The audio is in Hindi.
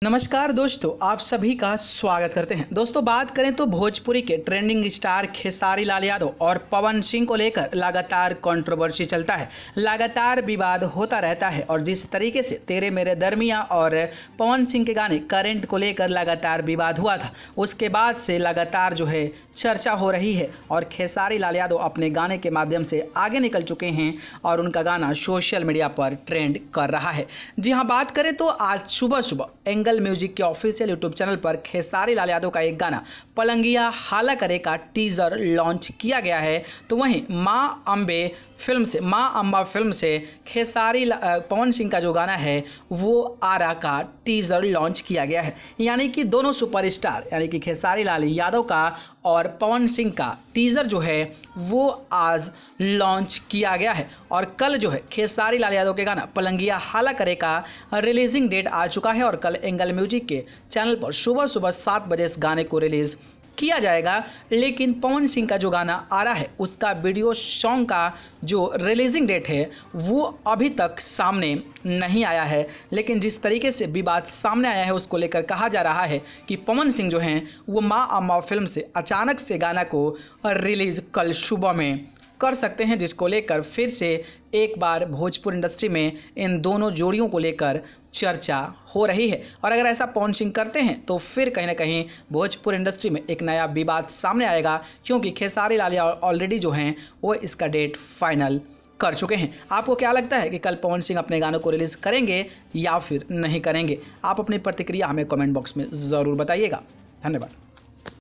नमस्कार दोस्तों, आप सभी का स्वागत करते हैं। दोस्तों, बात करें तो भोजपुरी के ट्रेंडिंग स्टार खेसारी लाल यादव और पवन सिंह को लेकर लगातार कंट्रोवर्सी चलता है, लगातार विवाद होता रहता है। और जिस तरीके से तेरे मेरे दरमियाँ और पवन सिंह के गाने करंट को लेकर लगातार विवाद हुआ था, उसके बाद से लगातार चर्चा हो रही है और खेसारी लाल यादव अपने गाने के माध्यम से आगे निकल चुके हैं और उनका गाना सोशल मीडिया पर ट्रेंड कर रहा है। जी हाँ, बात करें तो आज सुबह सुबह एंगल म्यूजिक के ऑफिशियल यूट्यूब चैनल पर खेसारी लाल यादव का एक गाना पलंगिया हाला करे का टीजर लॉन्च किया गया है। तो वहीं माँ अम्बा फिल्म से पवन सिंह का जो गाना है वो आरा का टीजर लॉन्च किया गया है। यानी कि दोनों सुपरस्टार यानी कि खेसारी लाल यादव का और पवन सिंह का टीजर वो आज लॉन्च किया गया है। और कल खेसारी लाल यादव के गाना पलंगिया हाला करे का रिलीजिंग डेट आ चुका है और कल एंगल म्यूजिक के चैनल पर सुबह सुबह 7 बजे इस गाने को रिलीज किया जाएगा। लेकिन पवन सिंह का जो गाना आ रहा है उसका वीडियो सॉन्ग का जो रिलीजिंग डेट है वो अभी तक सामने नहीं आया है। लेकिन जिस तरीके से विवाद सामने आया है उसको लेकर कहा जा रहा है कि पवन सिंह वो माँ अम्बा फिल्म से अचानक से गाना को रिलीज कल सुबह में कर सकते हैं, जिसको लेकर फिर से एक बार भोजपुर इंडस्ट्री में इन दोनों जोड़ियों को लेकर चर्चा हो रही है। और अगर ऐसा पवन सिंह करते हैं तो फिर कहीं ना कहीं भोजपुर इंडस्ट्री में एक नया विवाद सामने आएगा, क्योंकि खेसारी लाल ऑलरेडी वो इसका डेट फाइनल कर चुके हैं। आपको क्या लगता है कि कल पवन सिंह अपने गानों को रिलीज़ करेंगे या फिर नहीं करेंगे? आप अपनी प्रतिक्रिया हमें कमेंट बॉक्स में ज़रूर बताइएगा। धन्यवाद।